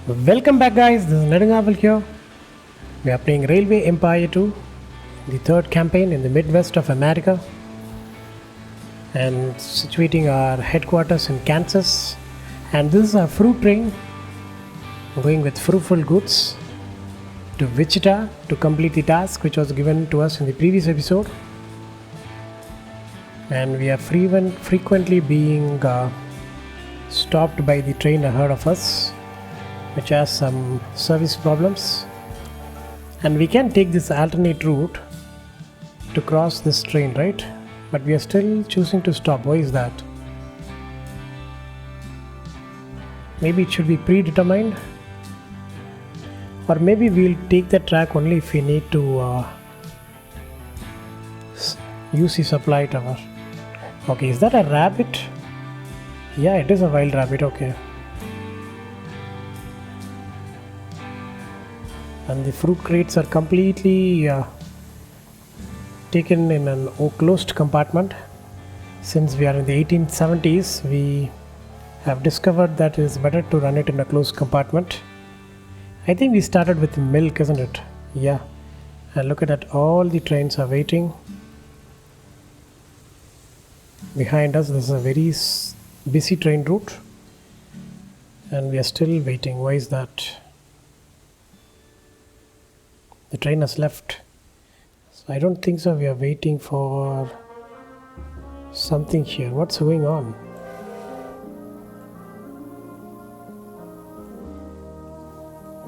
Welcome back, guys. This is Nedungavel here. We are playing Railway Empire 2, the third campaign in the Midwest of America, and situating our headquarters in Kansas. And this is a fruit train going with fruitful goods to Wichita to complete the task which was given to us in the previous episode. And we are frequently being stopped by the train ahead of us, which has some service problems, and we can take this alternate route to cross this train, right? But we are still choosing to stop. Why is that? Maybe it should be predetermined, or maybe we'll take the track only if we need to use the supply tower. Okay, is that a rabbit? Yeah, it is a wild rabbit. Okay. And the fruit crates are completely taken in an closed compartment. Since we are in the 1870s, we have discovered that it is better to run it in a closed compartment. I think we started with milk, isn't it? Yeah. And look at that, all the trains are waiting. Behind us, this is a very busy train route, and we are still waiting. Why is that? The train has left. So I don't think so. We are waiting for something here. What's going on?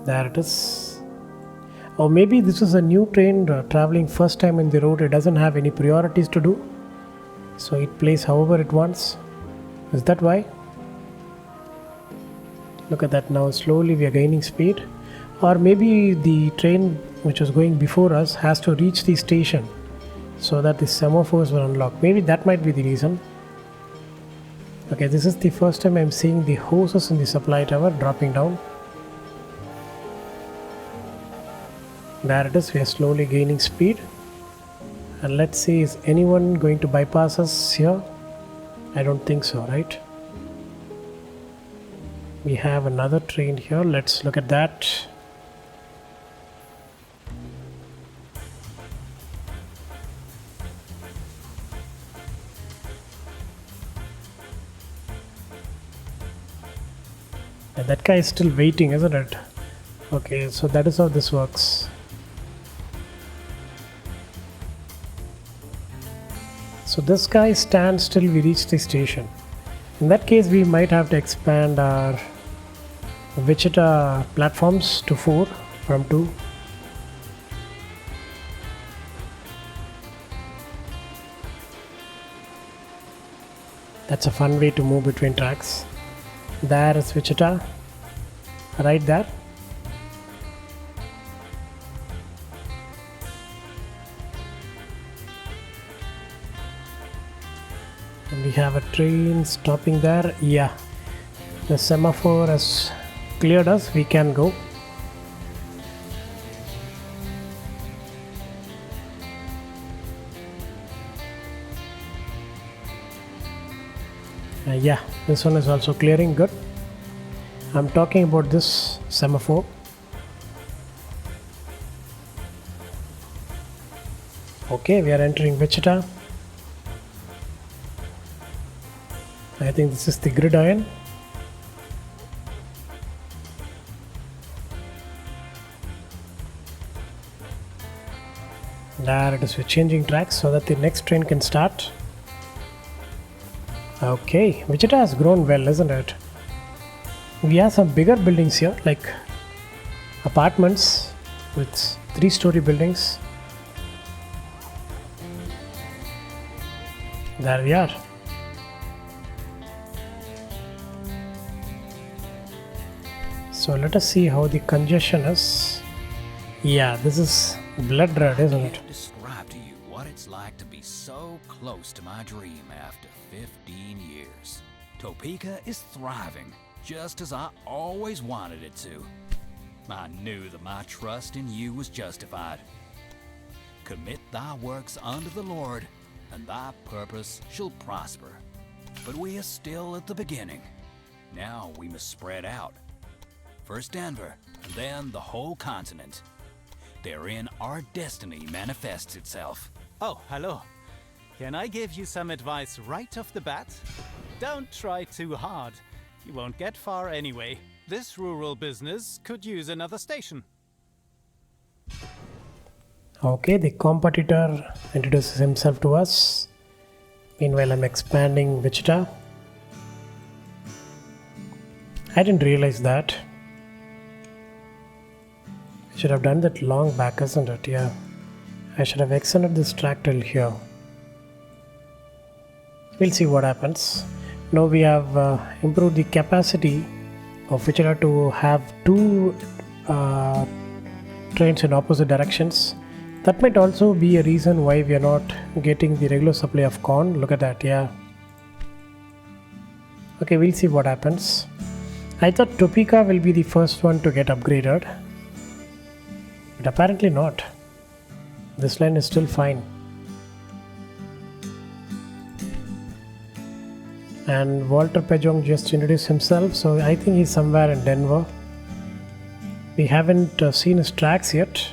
There it is. Or maybe this is a new train traveling first time in the road. It doesn't have any priorities to do, so it plays however it wants. Is that why? Look at that now. Slowly we are gaining speed. Or maybe the train which was going before us has to reach the station so that the semaphores will unlock. Maybe that might be the reason. Okay, this is the first time I'm seeing the hoses in the supply tower dropping down. There it is. We are slowly gaining speed. And let's see, is anyone going to bypass us here? I don't think so, right? We have another train here. Let's look at that. And that guy is still waiting, isn't it? Okay, so that is how this works. So this guy stands till we reach the station. In that case, we might have to expand our Wichita platforms to 4 from 2. That's a fun way to move between tracks. There is Wichita, right there. And we have a train stopping there. Yeah, the semaphore has cleared us. We can go. Yeah, this one is also clearing. Good. I'm talking about this semaphore. Okay, we are entering Wichita. I think this is the gridiron. There it is. We're changing tracks so that the next train can start. Okay, Wichita has grown well, isn't it? We have some bigger buildings here, like apartments with 3-story buildings. There we are. So let us see how the congestion is. Yeah, this is blood red, isn't it? I can't describe to you what it's like to be so close to my dream after 15 years. Topeka is thriving, just as I always wanted it to. I knew that my trust in you was justified. Commit thy works unto the Lord, and thy purpose shall prosper. But we are still at the beginning. Now we must spread out. First Denver, and then the whole continent. Therein our destiny manifests itself. Oh, hello. Can I give you some advice right off the bat? Don't try too hard. You won't get far anyway. This rural business could use another station. Okay, the competitor introduces himself to us. Meanwhile, I'm expanding Wichita. I didn't realize that. I should have done that long back, isn't it? Yeah. I should have extended this track till here. We'll see what happens. Now we have improved the capacity of Wichita to have two trains in opposite directions. That might also be a reason why we are not getting the regular supply of corn. Look at that, yeah. Okay, we'll see what happens. I thought Topeka will be the first one to get upgraded, but apparently not. This line is still fine. And Walter Pejong just introduced himself, so I think he's somewhere in Denver. We haven't seen his tracks yet.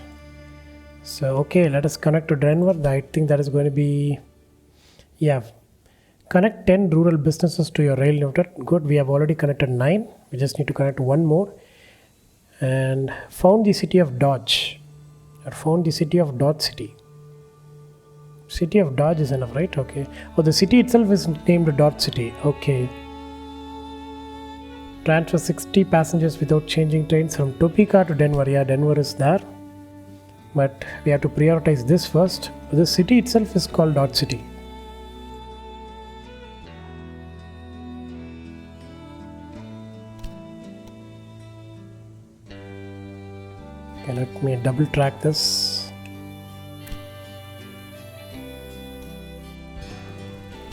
So okay, let us connect to Denver. I think that is going to be, yeah, connect 10 rural businesses to your rail network. Good, we have already connected 9. We just need to connect one more. And found the city of Dodge, or found the city of Dodge City. City of Dodge is enough, right? Okay. Oh, the city itself is named Dodge City. Okay. Transfer 60 passengers without changing trains from Topeka to Denver. Yeah, Denver is there. But we have to prioritize this first. The city itself is called Dodge City. Okay, let me double track this.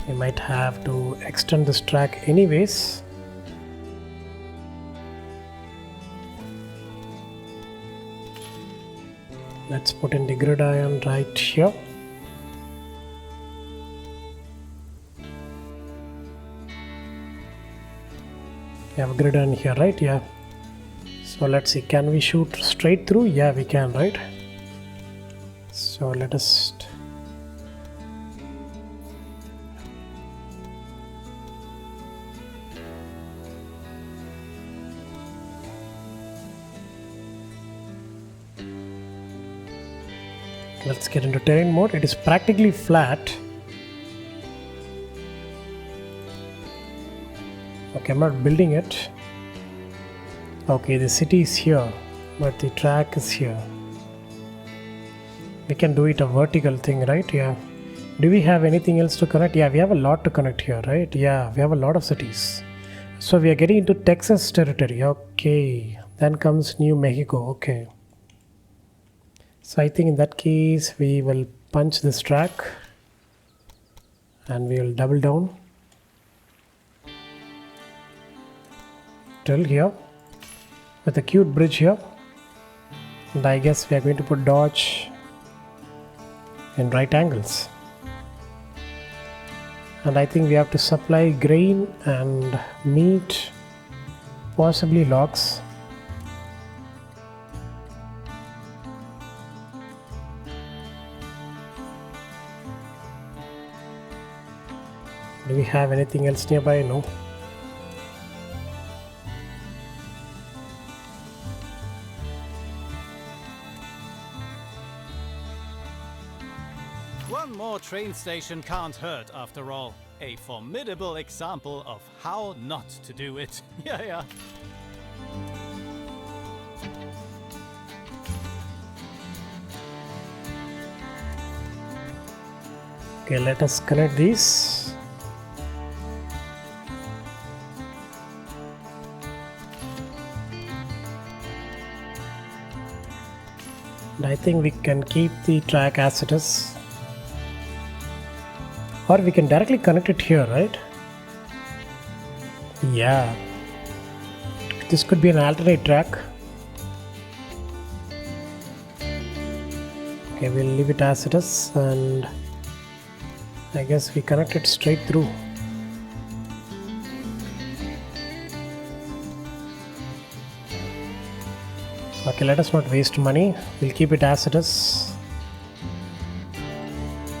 We might have to extend this track anyways. Let's put in the gridiron right here. We have a gridiron here, right? Yeah. So let's see, can we shoot straight through? Yeah, we can, right? So let us let's get into terrain mode. It is practically flat. Okay, I'm not building it. Okay, the city is here, but the track is here. We can do it a vertical thing, right? Yeah. Do we have anything else to connect? Yeah, we have a lot to connect here, right? Yeah, we have a lot of cities. So we are getting into Texas territory. Okay. Then comes New Mexico. Okay. So I think in that case, we will punch this track and we will double down till here with a cute bridge here. And I guess we are going to put Dodge in right angles. And I think we have to supply grain and meat, possibly logs. Do we have anything else nearby? No. One more train station can't hurt after all. A formidable example of how not to do it. Yeah. Okay, let us connect these. And I think we can keep the track as it is. Or we can directly connect it here, right? Yeah. This could be an alternate track. Okay, we'll leave it as it is, and I guess we connect it straight through. Okay, let us not waste money. We'll keep it as it is.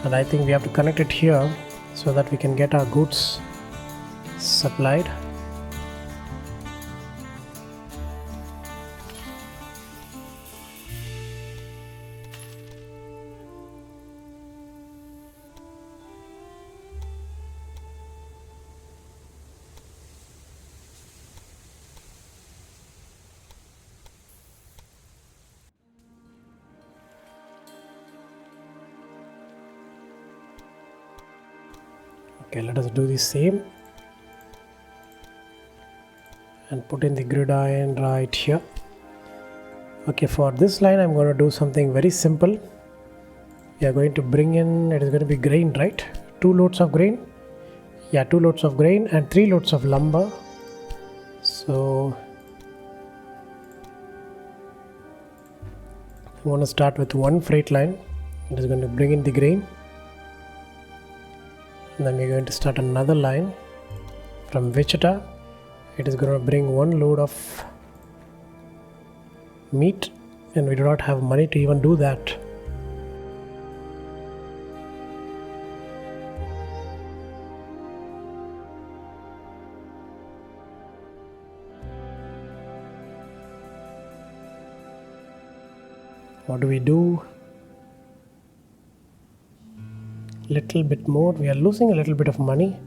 And I think we have to connect it here so that we can get our goods supplied. Okay, let us do the same and put in the gridiron right here. Okay, for this line I'm going to do something very simple. We are going to bring in, it is going to be grain, right? 2 loads of grain. Yeah, 2 loads of grain and 3 loads of lumber. So I want to start with one freight line. It is going to bring in the grain. And then we're going to start another line from Wichita. It is going to bring 1 load of meat, and we do not have money to even do that. What do we do? Little bit more. We are losing a little bit of money,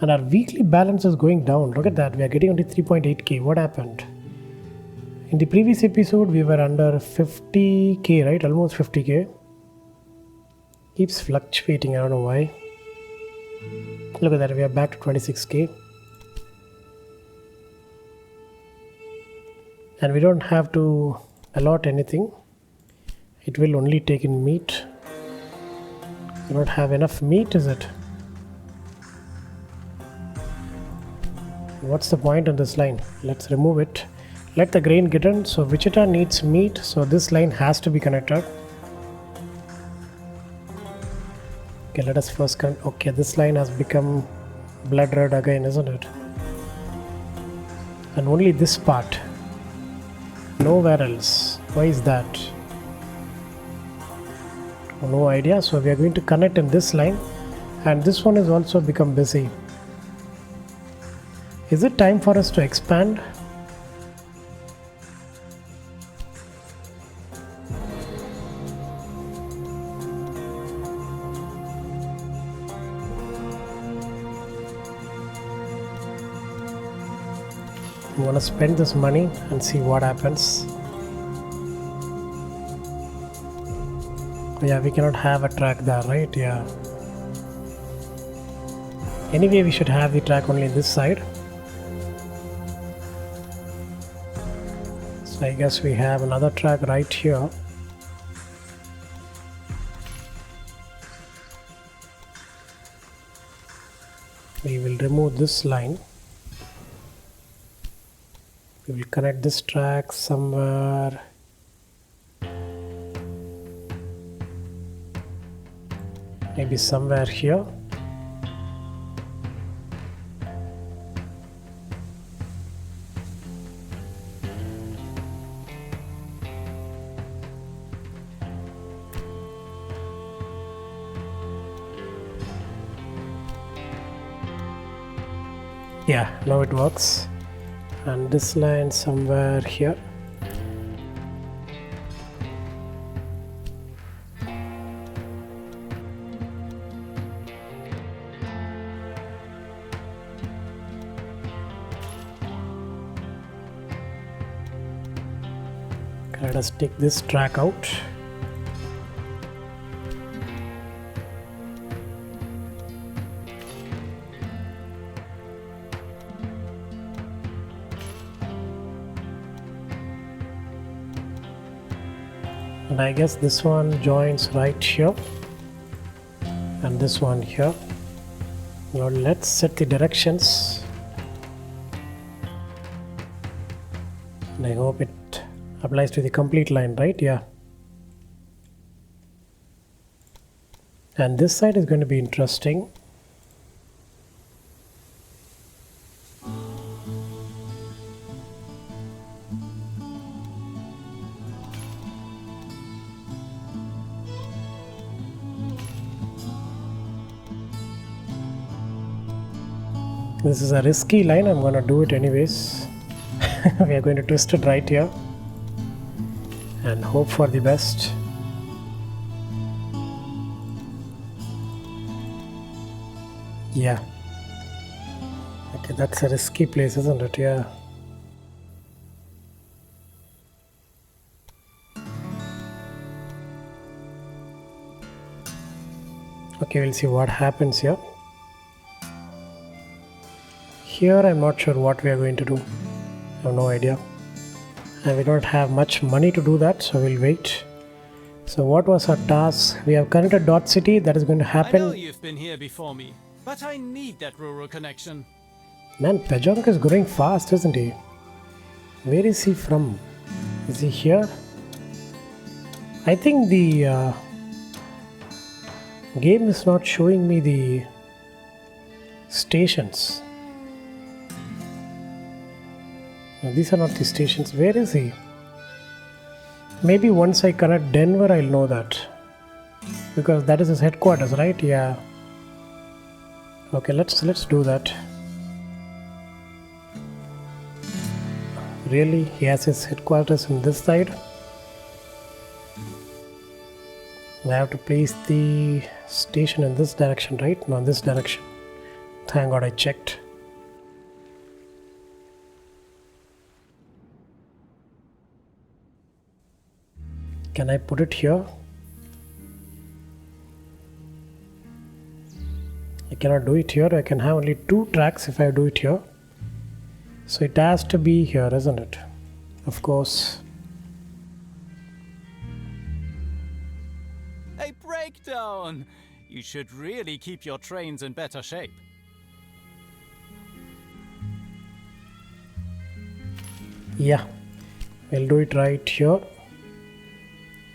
and our weekly balance is going down. Look at that. We are getting only 3.8k. What happened? In the previous episode we were under 50k, right? Almost 50k. Keeps fluctuating. I don't know why. Look at that. We are back to 26k, and we don't have to allot anything. It will only take in meat. We don't have enough meat, is it? What's the point on this line? Let's remove it. Let the grain get in. So Wichita needs meat, so this line has to be connected. Okay, let us first connect. Okay, this line has become blood red again, isn't it? And only this part, nowhere else. Why is that? No idea. So we are going to connect in this line, and this one has also become busy. Is it time for us to expand? We want to spend this money and see what happens. Yeah, we cannot have a track there, right? Yeah. Anyway, we should have the track only this side. So I guess we have another track right here. We will remove this line. We will connect this track somewhere. Maybe somewhere here. Yeah, now it works. And this line somewhere here. Let us take this track out. And I guess this one joins right here and this one here. Now let's set the directions, and I hope it applies to the complete line, right? Yeah. And this side is going to be interesting. This is a risky line. I'm gonna do it anyways. We are going to twist it right here and hope for the best. Yeah. Okay, that's a risky place, isn't it? Yeah. Okay, we'll see what happens here. Here I'm not sure what we are going to do. I have no idea. And we don't have much money to do that, so we'll wait. So what was our task? We have connected dot city. That is going to I happen. know you've been here before me, but I need that rural connection. Man, Pejong is growing fast, isn't he? Where is he from? Is he here? I think the game is not showing me the stations. No, these are not the stations. Where is he? Maybe once I connect Denver, I'll know that. Because that is his headquarters, right? Yeah. Okay, let's do that. Really? He has his headquarters in this side? I have to place the station in this direction, right? No, this direction. Thank God I checked. Can I put it here? I cannot do it here. I can have only 2 tracks if I do it here. So it has to be here, isn't it? Of course. A breakdown! You should really keep your trains in better shape. Yeah, we'll do it right here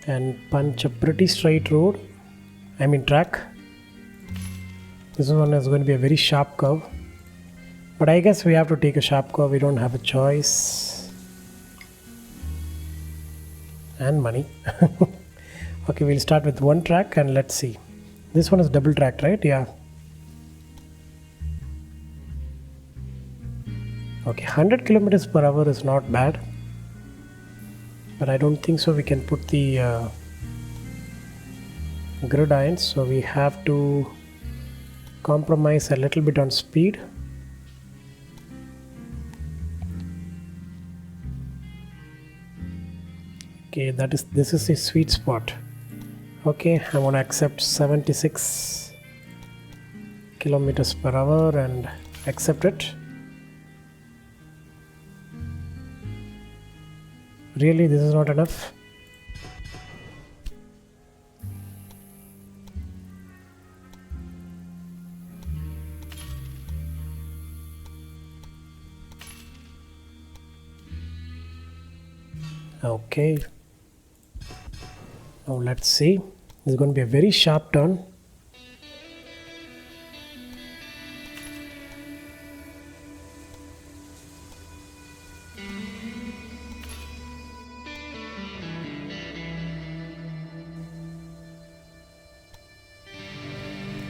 and punch a pretty straight road. I mean track. This one is going to be a very sharp curve. But I guess we have to take a sharp curve. We don't have a choice. And money. Okay, we'll start with 1 track and let's see. This one is double tracked, right? Yeah. Okay, 100 kilometers per hour is not bad. But I don't think so we can put the grid irons. So we have to compromise a little bit on speed. Okay, this is the sweet spot. Okay, I want to accept 76 kilometers per hour and accept it. Really, this is not enough. Okay. Now let's see. This is going to be a very sharp turn.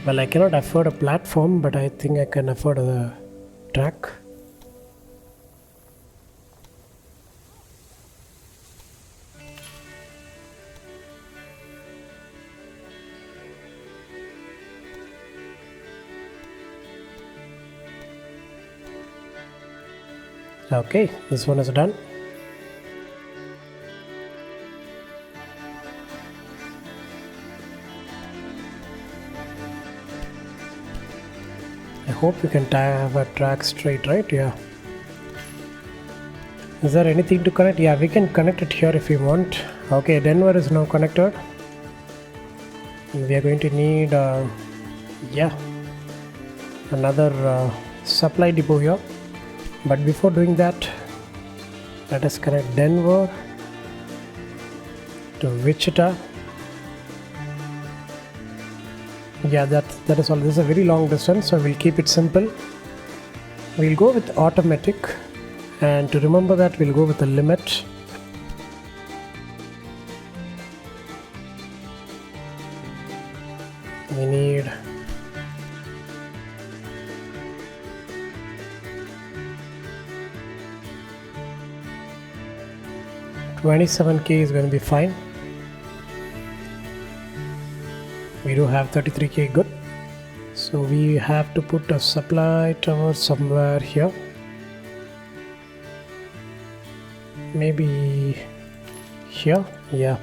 Well, I cannot afford a platform, but I think I can afford a track. Okay, this one is done. I hope you can have a track straight, right? Yeah. Is there anything to connect? Yeah, we can connect it here if we want. Okay, Denver is now connected. And we are going to need, another supply depot here. But before doing that, let us connect Denver to Wichita. Yeah, that is all. This is a very long distance, so we'll keep it simple. We'll go with automatic, and to remember that, we'll go with the limit. We need 27k is going to be fine. We do have 33k, good. So we have to put a supply tower somewhere here. Maybe here, yeah.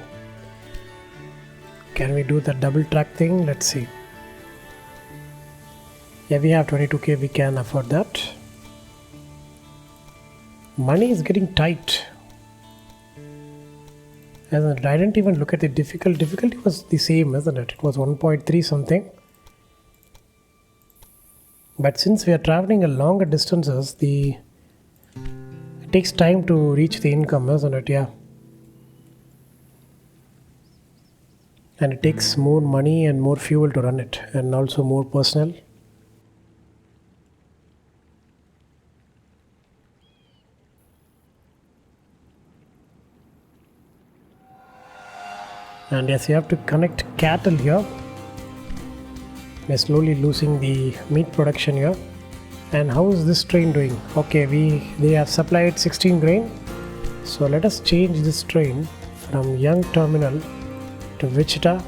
Can we do the double track thing? Let's see. Yeah, we have 22k, we can afford that. Money is getting tight. I didn't even look at the difficulty. Difficulty was the same, isn't it? It was 1.3 something. But since we are traveling a longer distances, it takes time to reach the income, isn't it? Yeah. And it takes more money and more fuel to run it, and also more personnel. And yes, you have to connect cattle here. We're slowly losing the meat production here. And how is this train doing? Okay, they have supplied 16 grain. So let us change this train from Young Terminal to Wichita.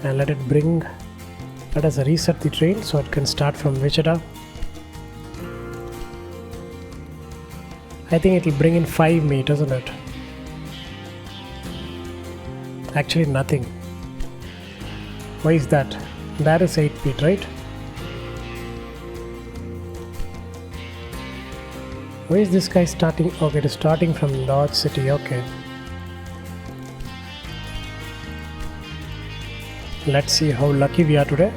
And let us reset the train so it can start from Wichita. I think it will bring in 5 meat, isn't it? Actually nothing. Why is that? That is 8 feet, right? Where is this guy starting? Okay, it is starting from Dodge City, okay. Let's see how lucky we are today.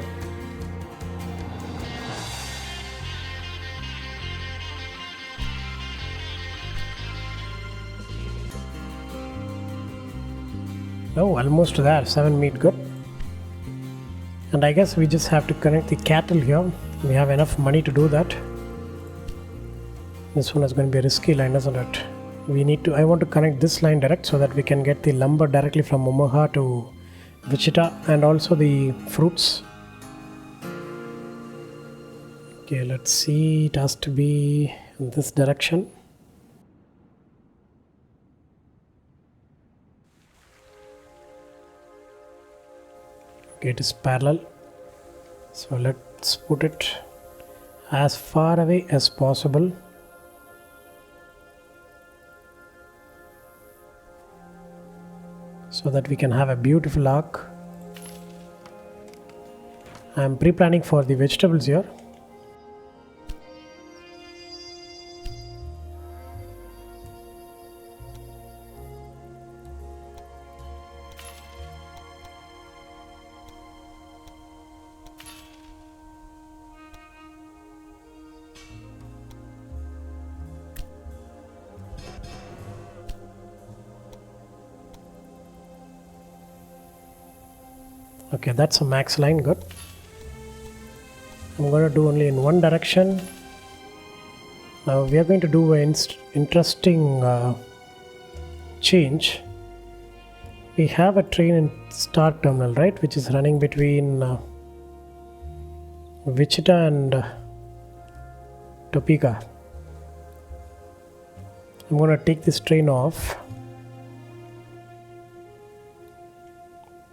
Oh, almost there, 7 meat, good. And I guess we just have to connect the cattle here. We have enough money to do that. This one is going to be a risky line, isn't it? I want to connect this line direct so that we can get the lumber directly from Omaha to Wichita and also the fruits. Okay, let's see, it has to be in this direction. Okay, it is parallel. So let's put it as far away as possible. So that we can have a beautiful arc. I am pre-planning for the vegetables here. Okay, that's a max line, good. I'm going to do only in one direction. Now we are going to do an interesting change. We have a train in Stark Terminal, right, which is running between Wichita and Topeka. I'm going to take this train off.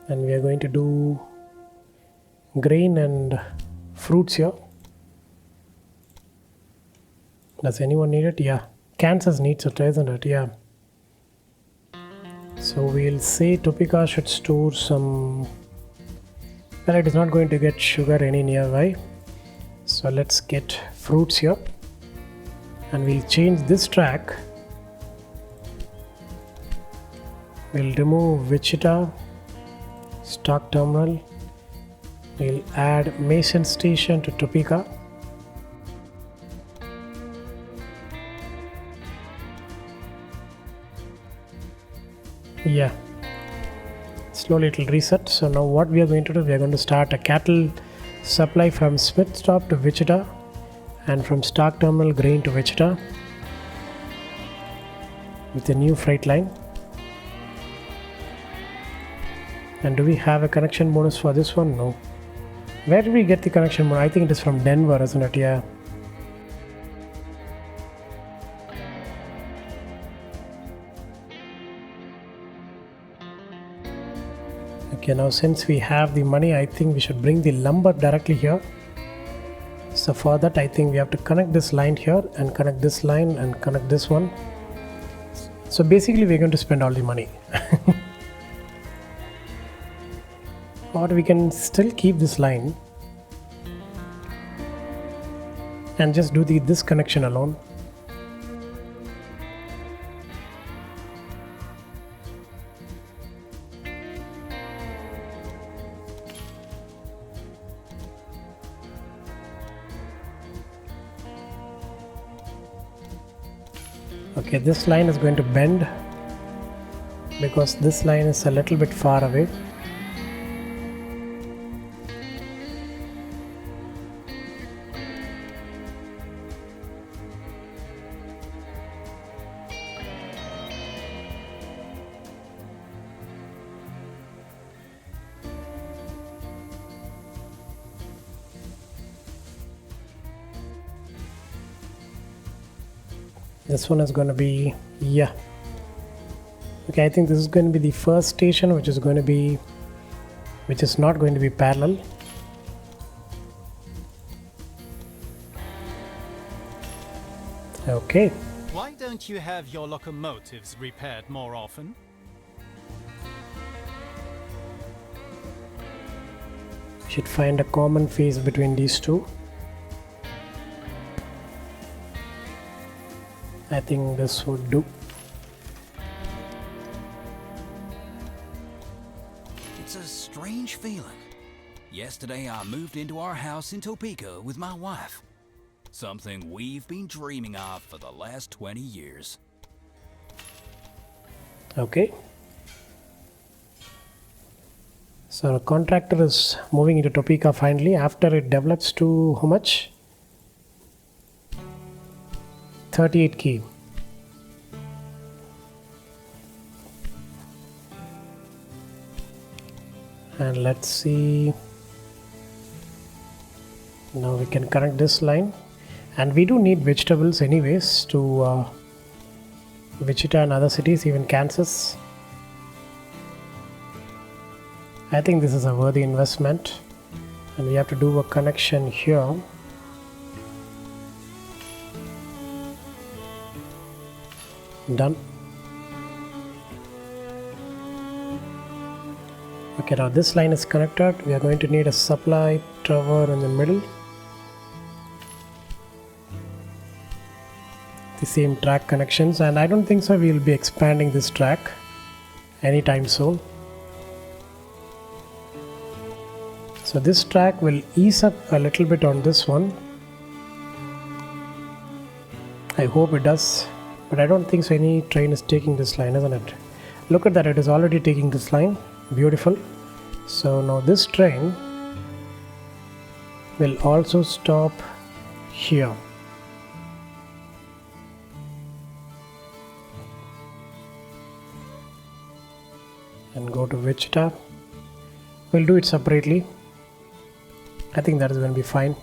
And we are going to do grain and fruits here. Does anyone need it? Yeah. Kansas needs it, isn't it? Yeah. So we'll say Topeka should store some. Well, it is not going to get sugar any nearby. So let's get fruits here. And we'll change this track. We'll remove Wichita, Stock Terminal. We'll add Mason Station to Topeka. Yeah, slowly it will reset. So now what we are going to do, we are going to start a cattle supply from Smith Stop to Wichita and from Stock Terminal grain to Wichita with a new freight line. And do we have a connection bonus for this one? No. Where did we get the connection bonus? I think it is from Denver, isn't it? Yeah. Okay, now since we have the money, I think we should bring the lumber directly here. So for that, I think we have to connect this line here and connect this line and connect this one. So basically we're going to spend all the money. Or we can still keep this line and just do this connection alone. Okay, this line is going to bend because this line is a little bit far away. This one is going to be, yeah. Okay, I think this is going to be the first station which is not going to be parallel. Okay. Why don't you have your locomotives repaired more often? Should find a common phase between these two. I think this would do. It's a strange feeling. Yesterday I moved into our house in Topeka with my wife. Something we've been dreaming of for the last 20 years. Okay. So the contractor is moving into Topeka finally after it develops to how much? 38 key. And let's see. Now we can connect this line, and we do need vegetables anyways to Wichita and other cities, even Kansas. I think this is a worthy investment, and we have to do a connection here. Done. Okay, now this line is connected. We are going to need a supply tower in the middle. The same track connections, and I don't think so we will be expanding this track anytime soon. So this track will ease up a little bit on this one. I hope it does. But I don't think so any train is taking this line, isn't it? Look at that, it is already taking this line. Beautiful. So now this train will also stop here. And go to Wichita. We'll do it separately. I think that is going to be fine.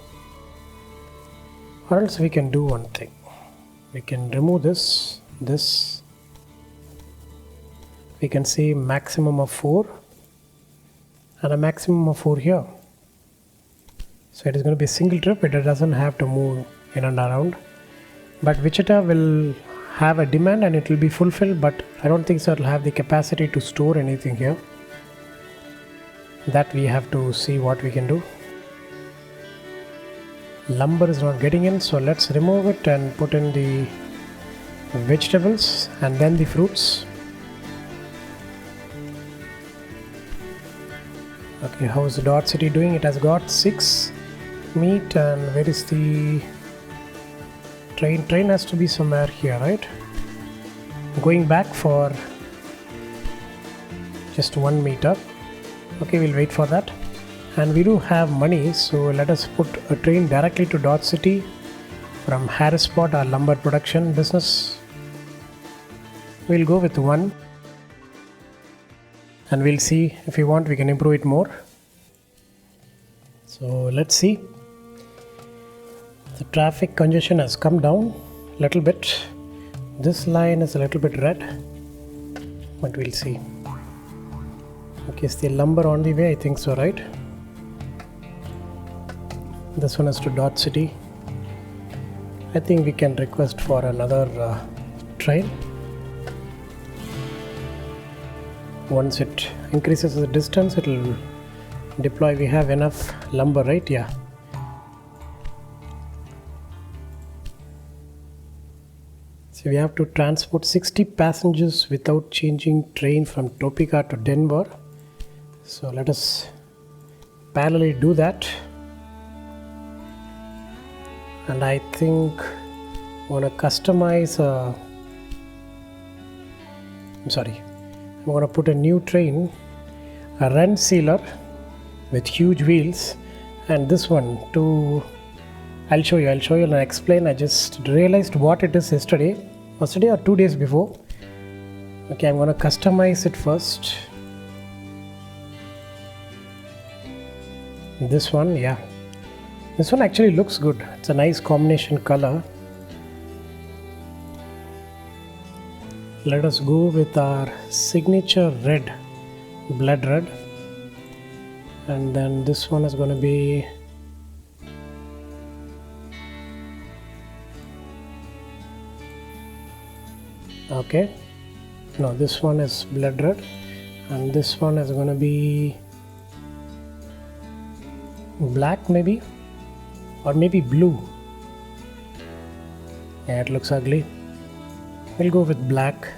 Or else we can do one thing. We can remove this. We can say maximum of 4 and a maximum of 4 here. So it is going to be a single trip. It doesn't have to move in and around. But Wichita will have a demand and it will be fulfilled, but I don't think so it will have the capacity to store anything here. That we have to see what we can do. Lumber is not getting in, so let's remove it and put in the vegetables and then the fruits. Okay, how is the Dot City doing? It has got 6 meat, and where is the train? Train has to be somewhere here, right? Going back for just 1 meter. Okay, we'll wait for that. And we do have money, so let us put a train directly to Dot City from Harrisport, our lumber production business. We'll go with 1, and we'll see if we want we can improve it more. So let's see. The traffic congestion has come down a little bit. This line is a little bit red, but we'll see. Okay, is the lumber on the way? I think so, right? This one is to Dot City. I think we can request for another train. Once it increases the distance, it will deploy. We have enough lumber, right? Yeah. So we have to transport 60 passengers without changing train from Topeka to Denver. So let us parallelly do that. And I think I want to customize I'm going to put a new train, a run sealer with huge wheels, and this one I'll show you and explain. I just realized what it is yesterday or 2 days before. Okay, I'm going to customize it first. This one, yeah. This one actually looks good. It's a nice combination color. Let us go with our signature red, blood red. And then this one is going to be okay. No, this one is blood red, and this one is going to be black, maybe, or maybe blue. Yeah, it looks ugly. We'll go with black.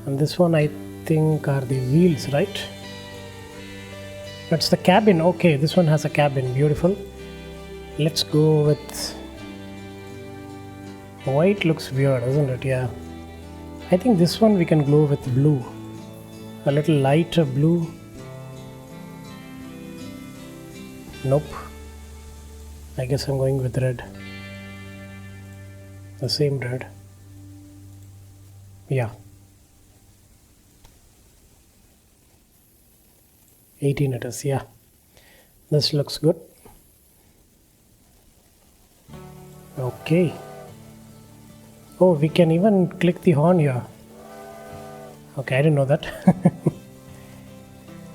And this one I think are the wheels, right? That's the cabin. Okay, this one has a cabin. Beautiful. Let's go with white. Looks weird, isn't it? Yeah. I think this one we can go with blue. A little lighter blue. Nope. I guess I'm going with red. The same red. Yeah. 18 it is, yeah. This looks good. Okay. Oh, we can even click the horn here. Okay, I didn't know that.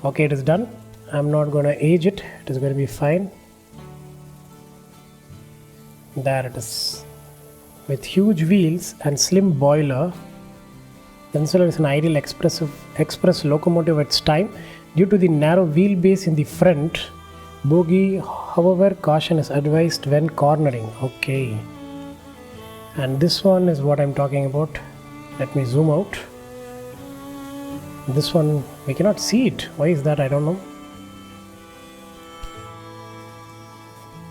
Okay, it is done. I'm not going to age it. It is going to be fine. There it is. With huge wheels and slim boiler, Peninsular is an ideal express locomotive at its time. Due to the narrow wheelbase in the front bogie, however, caution is advised when cornering. Okay. And this one is what I'm talking about. Let me zoom out. This one, we cannot see it. Why is that? I don't know.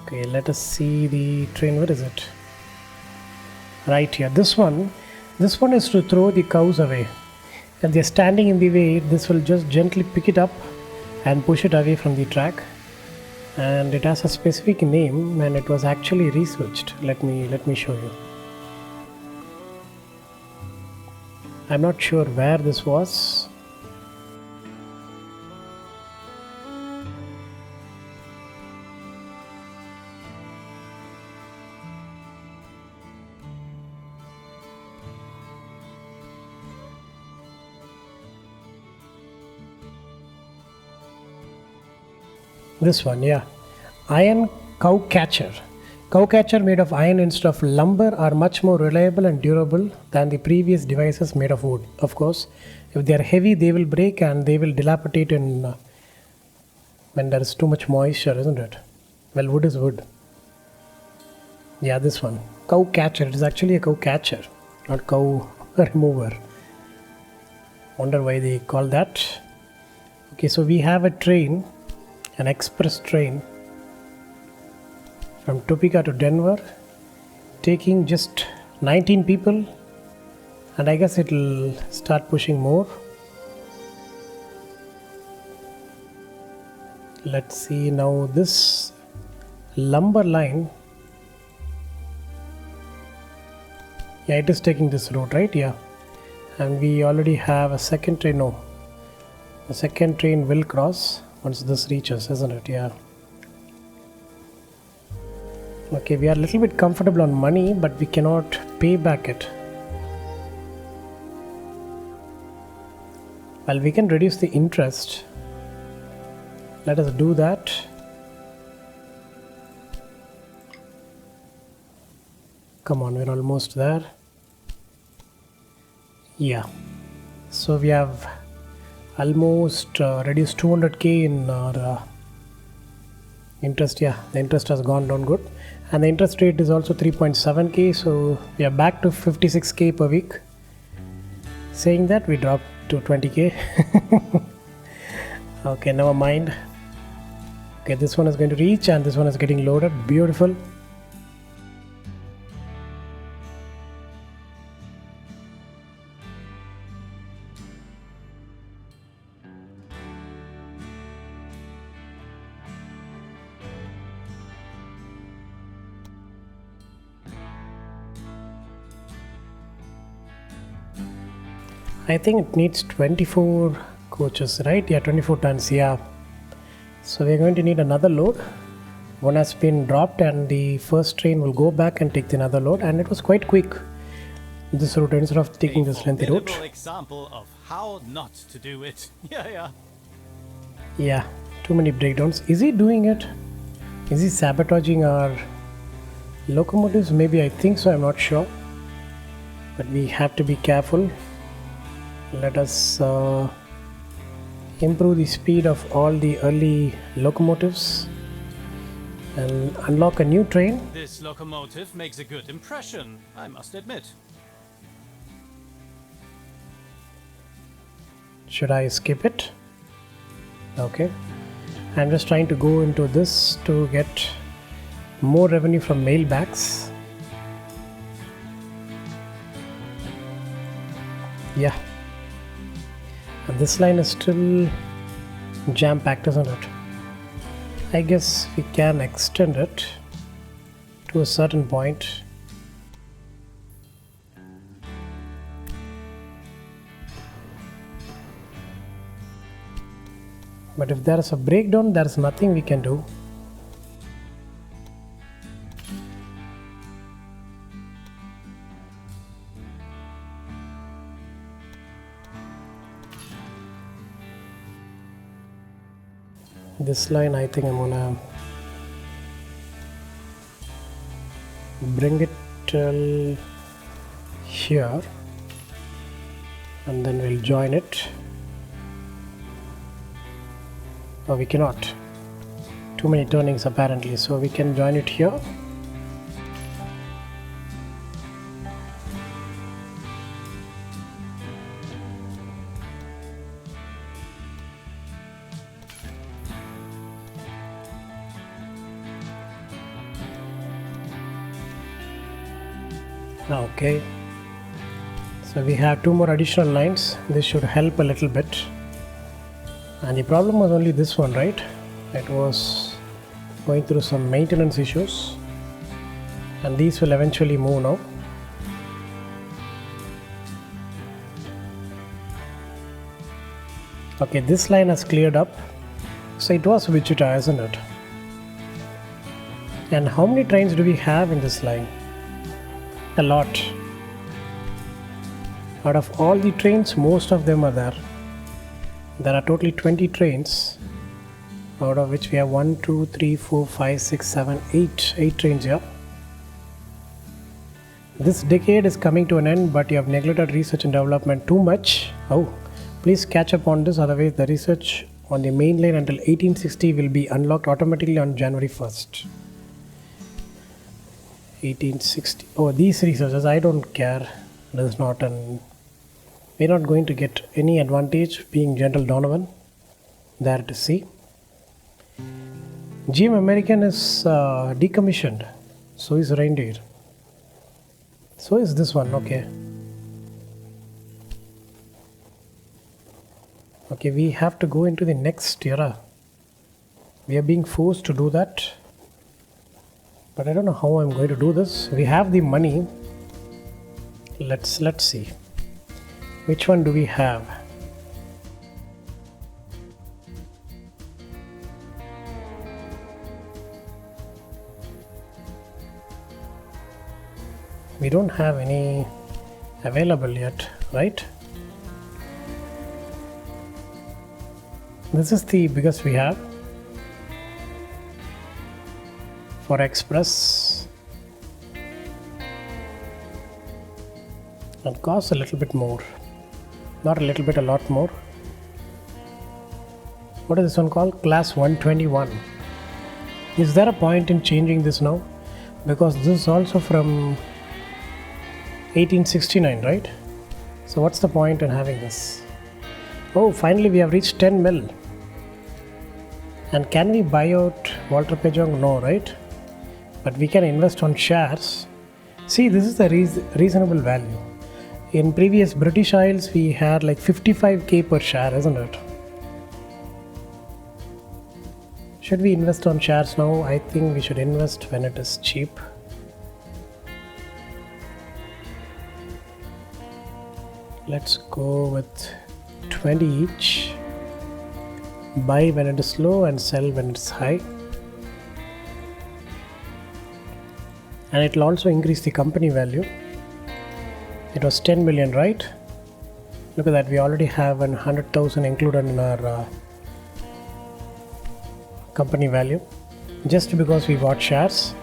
Okay, let us see the train. Where is it? Right here. This one is to throw the cows away. If they're standing in the way, this will just gently pick it up and push it away from the track. And it has a specific name, and it was actually researched. Let me show you. I'm not sure where this was. This one, yeah. Iron cow catcher. Cow catcher made of iron instead of lumber are much more reliable and durable than the previous devices made of wood. Of course, if they are heavy, they will break and they will dilapidate when there is too much moisture, isn't it? Well, wood is wood. Yeah, this one. Cow catcher. It is actually a cow catcher, not cow remover. Wonder why they call that. Okay, so we have a train, an express train from Topeka to Denver, taking just 19 people, and I guess it will start pushing more. Let's see now this lumber line. Yeah, it is taking this route, right? Yeah. And we already have a second train. No, the second train will cross once this reaches, isn't it? Yeah. Okay, we are a little bit comfortable on money, but we cannot pay back it. Well, we can reduce the interest. Let us do that. Come on, we're almost there. Yeah. So we have almost reduced 200k in our interest. Yeah, the interest has gone down good. And the interest rate is also 3.7k. So we are back to 56k per week. Saying that, we dropped to 20k. Okay, never mind. Okay, this one is going to reach and this one is getting loaded. Beautiful. I think it needs 24 coaches, right? Yeah, 24 tons, yeah. So we're going to need another load. One has been dropped and the first train will go back and take another load, and it was quite quick, this route, instead of taking this lengthy route. Example of how not to do it. Yeah, too many breakdowns. Is he doing it? Is he sabotaging our locomotives? Maybe, I think so, I'm not sure. But we have to be careful. Let us improve the speed of all the early locomotives and unlock a new train. This locomotive makes a good impression, I must admit. Should I skip it? Okay. I'm just trying to go into this to get more revenue from mailbacks. Yeah. And this line is still jam-packed, isn't it? I guess we can extend it to a certain point. But if there is a breakdown, there is nothing we can do. This line, I think I'm gonna bring it till here and then we'll join it. Oh, we cannot. Too many turnings apparently, so we can join it here. Okay, so we have two more additional lines. This should help a little bit. And the problem was only this one, right? It was going through some maintenance issues, and these will eventually move now. Okay, this line has cleared up. So it was Wichita, isn't it? And how many trains do we have in this line? A lot. Out of all the trains, most of them are there. There are totally 20 trains, out of which we have 1, 2, 3, 4, 5, 6, 7, 8 trains here. This decade is coming to an end, but you have neglected research and development too much. Oh, please catch up on this, otherwise the research on the main line until 1860 will be unlocked automatically on January 1st. 1860. Oh, these researchers, I don't care. There's not an. We're not going to get any advantage being General Donovan there to see. GM American is decommissioned. So is Reindeer. So is this one. Okay. Okay, we have to go into the next era. We are being forced to do that. But I don't know how I'm going to do this. We have the money. Let's see. Which one do we have? We don't have any available yet, right? This is the biggest we have for Express, and costs a little bit more, not a little bit, a lot more. What is this one called? Class 121. Is there a point in changing this now? Because this is also from 1869, right? So what's the point in having this? Oh, finally we have reached 10 mil. And can we buy out Walter Pejong? No, right? But we can invest on shares. See, this is the reasonable value. In previous British Isles, we had like 55k per share, isn't it? Should we invest on shares now? I think we should invest when it is cheap. Let's go with 20 each. Buy when it is low and sell when it's high. And it will also increase the company value. It was 10 million, right? Look at that, we already have 100,000 included in our company value just because we bought shares.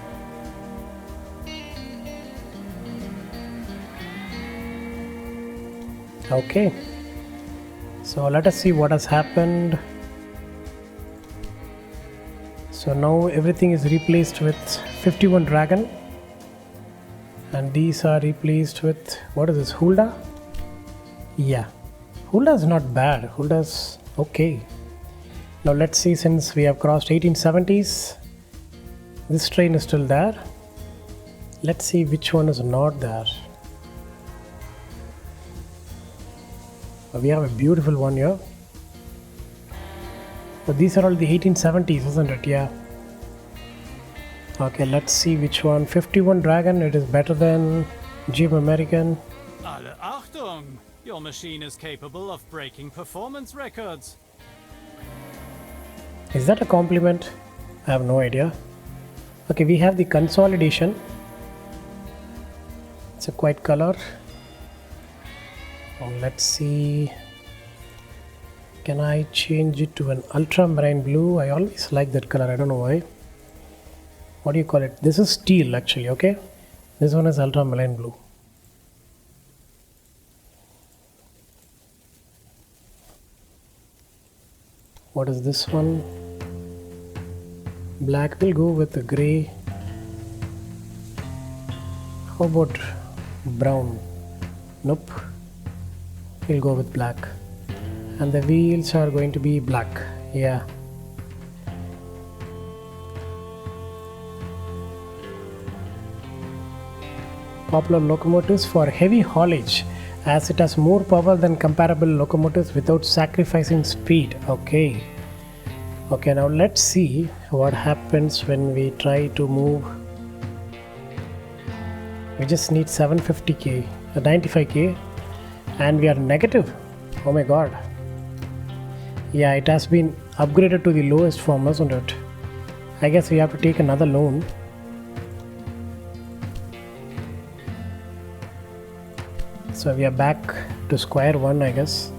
Okay, so let us see what has happened. So now everything is replaced with 51 Dragon, and these are replaced with, what is this, Hulda? Yeah, Hulda is not bad, Hulda is okay. Now let's see, since we have crossed 1870s, this train is still there. Let's see which one is not there. We have a beautiful one here. But these are all the 1870s, isn't it? Yeah. Okay, let's see which one. 51 Dragon, it is better than Jeep American. Alle Achtung! Your machine is capable of breaking performance records. Is that a compliment? I have no idea. Okay, we have the consolidation. It's a white color. Oh, let's see. Can I change it to an ultramarine blue? I always like that color. I don't know why. What do you call it? This is steel actually, okay? This one is ultramarine blue. What is this one? Black. Will go with the gray. How about brown? Nope. We'll go with black. And the wheels are going to be black. Yeah. Popular locomotives for heavy haulage, as it has more power than comparable locomotives without sacrificing speed. Okay. Okay, now let's see what happens when we try to move. We just need 750k, 95k, and we are negative. Oh my god. Yeah, it has been upgraded to the lowest form, isn't it? I guess we have to take another loan. So we are back to square one, I guess.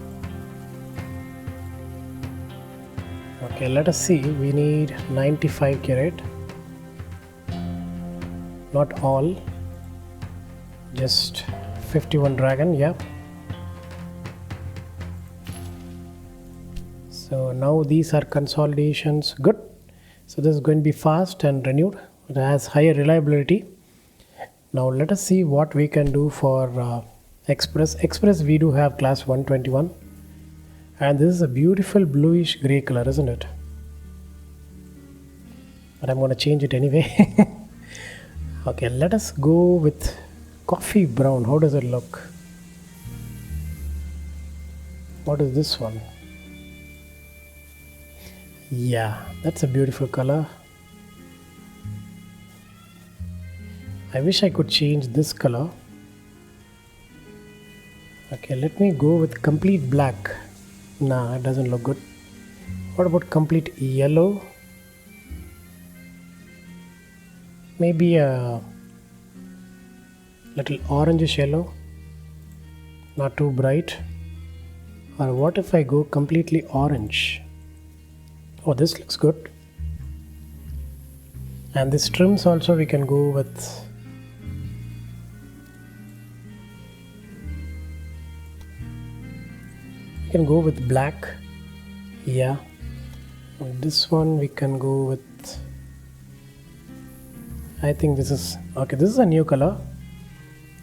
Okay, let us see. We need 95k, right? Not all. Just 51 Dragon, yeah. So now these are consolidations. Good. So this is going to be fast and renewed. It has higher reliability. Now let us see what we can do for Express. Express we do have class 121. And this is a beautiful bluish grey color, isn't it? But I'm going to change it anyway. Okay, let us go with coffee brown. How does it look? What is this one? Yeah, that's a beautiful color. I wish I could change this color. Okay, let me go with complete black. Nah, it doesn't look good. What about complete yellow? Maybe a little orangish yellow, not too bright. Or what if I go completely orange? Oh, this looks good. And this trims also we can go with. We can go with black. Yeah. And this one we can go with. I think this is okay. This is a new color.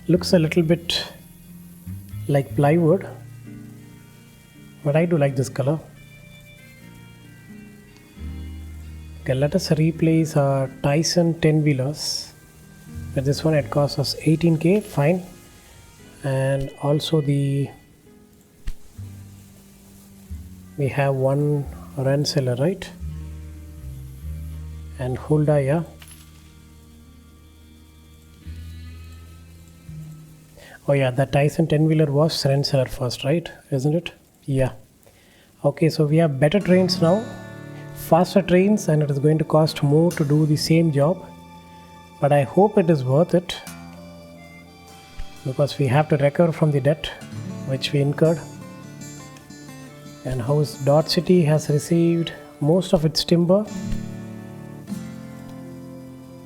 Looks a little bit like plywood, but I do like this color. Okay, let us replace our Tyson 10 wheelers with this one. It costs us 18k, fine. And also we have one Rensselaer, right? And Hulda, yeah. Oh yeah, the Tyson 10 wheeler was Rensselaer first, right? Isn't it? Yeah. Okay, so we have better trains now, faster trains, and it is going to cost more to do the same job. But I hope it is worth it, because we have to recover from the debt which we incurred. And House Dot City has received most of its timber.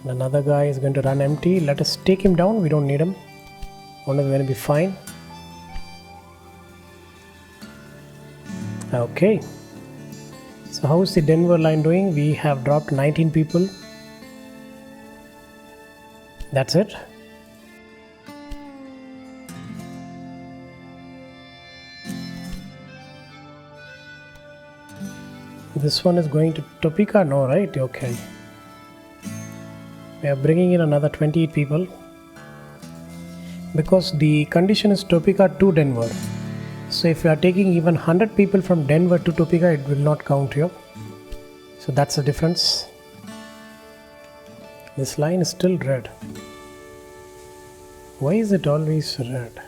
And another guy is going to run empty. Let us take him down. We don't need him. Only going to be fine. Okay. So how's the Denver line doing? We have dropped 19 people. That's it. This one is going to Topeka? No, right? Okay. We are bringing in another 28 people, because the condition is Topeka to Denver. So if you are taking even 100 people from Denver to Topeka, it will not count here. So that's the difference. This line is still red. Why is it always red?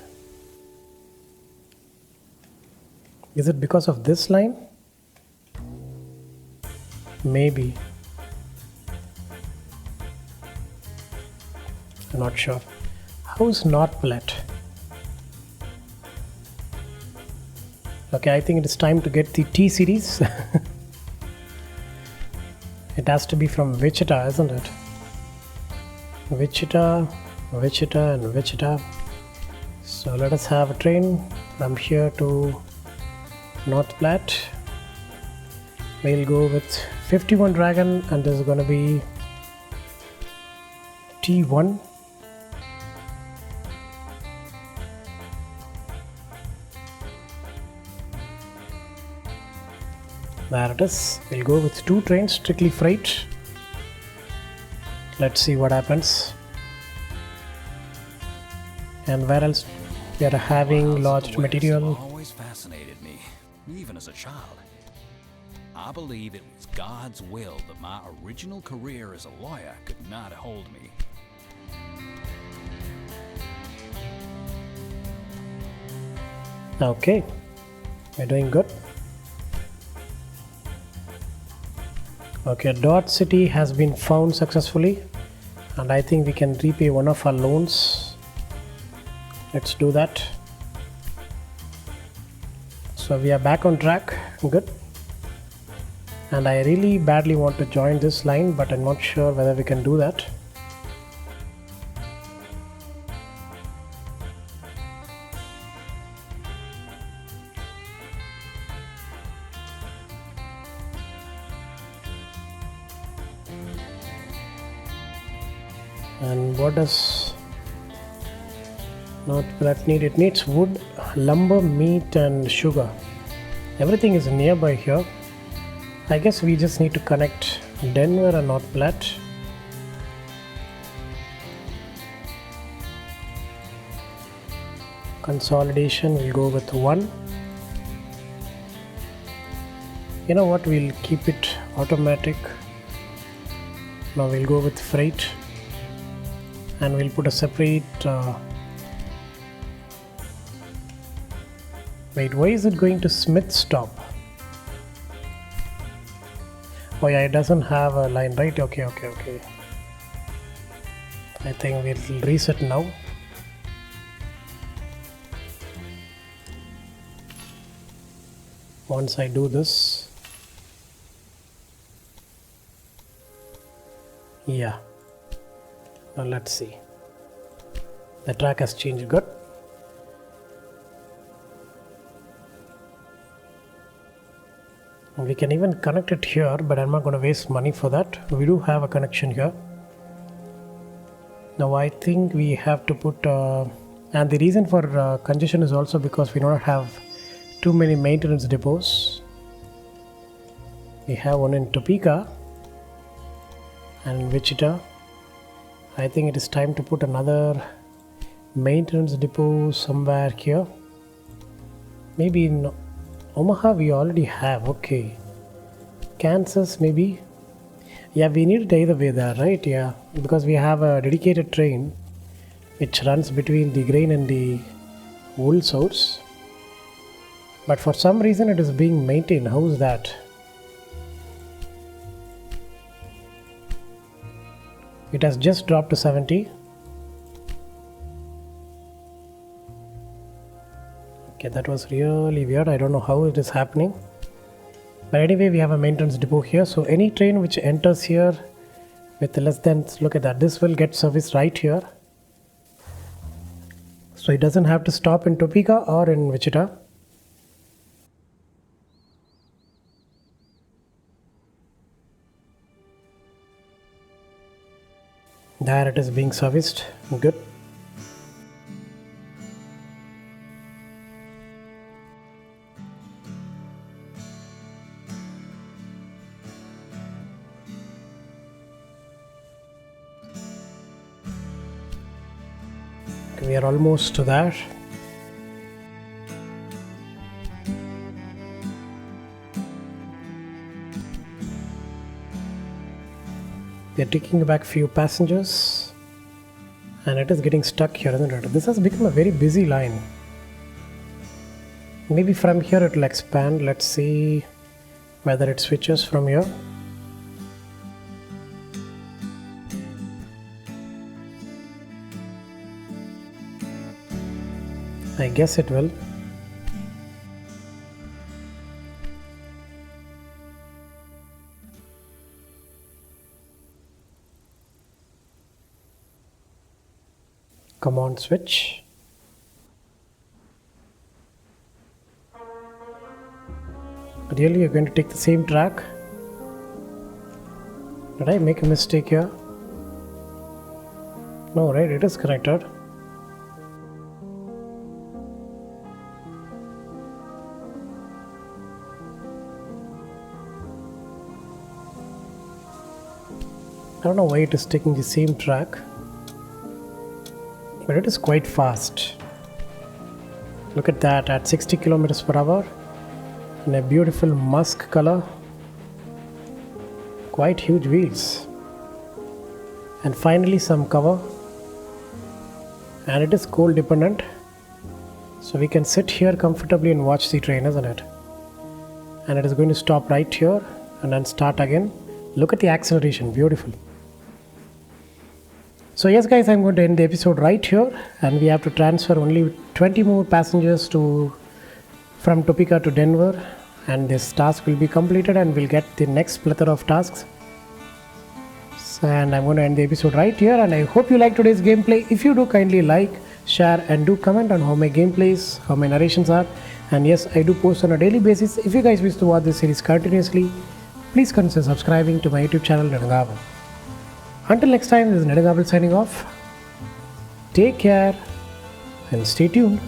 Is it because of this line? Maybe. I'm not sure. How's North Platte? Okay, I think it is time to get the T series. It has to be from Wichita, isn't it? Wichita, Wichita, and Wichita. So let us have a train from here to North Platte. We'll go with 51 Dragon, and this is going to be T1. There it is. We'll go with 2 trains, strictly freight. Let's see what happens. And where else we are having lodged material. Always fascinated me, even as a child. I believe it was God's will that my original career as a lawyer could not hold me. Okay, we're doing good. Okay, Dot City has been found successfully, and I think we can repay one of our loans. Let's do that. So we are back on track. Good. And I really badly want to join this line, but I'm not sure whether we can do that. And what does North Platte need? It needs wood, lumber, meat, and sugar. Everything is nearby here. I guess we just need to connect Denver and North Platte. Consolidation, we'll go with 1. You know what, we'll keep it automatic. Now we'll go with freight, and we'll put a separate wait, why is it going to Smith stop? Oh yeah, it doesn't have a line, right? Okay. I think we'll reset now. Once I do this, Yeah, now let's see. The track has changed. Good. We can even connect it here, but I'm not going to waste money for that. We do have a connection here. Now I think we have to put and the reason for congestion is also because we don't have too many maintenance depots. We have one in Topeka and in Wichita. I think it is time to put another maintenance depot somewhere here. Maybe in Omaha we already have. Okay, Kansas maybe. Yeah, we need it either way there, right? Yeah, because we have a dedicated train which runs between the grain and the wool source, but for some reason it is being maintained. How is that? It has just dropped to 70. Okay, that was really weird. I don't know how it is happening. But anyway, we have a maintenance depot here. So any train which enters here with less than, look at that, this will get service right here. So it doesn't have to stop in Topeka or in Wichita. There it is being serviced. Good. We are almost there. We are taking back few passengers and it is getting stuck here, isn't it? This has become a very busy line. Maybe from here it will expand. Let's see whether it switches from here. I guess it will. Come on, switch. Really, you're going to take the same track? Did I make a mistake here? No, right? It is connected. I don't know why it is taking the same track, but it is quite fast. Look at that, at 60 kilometers per hour in a beautiful musk color. Quite huge wheels. And finally some cover. And it is cold dependent. So we can sit here comfortably and watch the train, isn't it? And it is going to stop right here and then start again. Look at the acceleration, beautiful. So yes guys, I'm going to end the episode right here, and we have to transfer only 20 more passengers from Topeka to Denver, and this task will be completed and we'll get the next plethora of tasks. And I'm going to end the episode right here, and I hope you like today's gameplay. If you do, kindly like, share and do comment on how my gameplays, how my narrations are. And yes, I do post on a daily basis. If you guys wish to watch this series continuously, please consider subscribing to my YouTube channel Nedangabal. Until next time, this is Nedangabal signing off. Take care and stay tuned.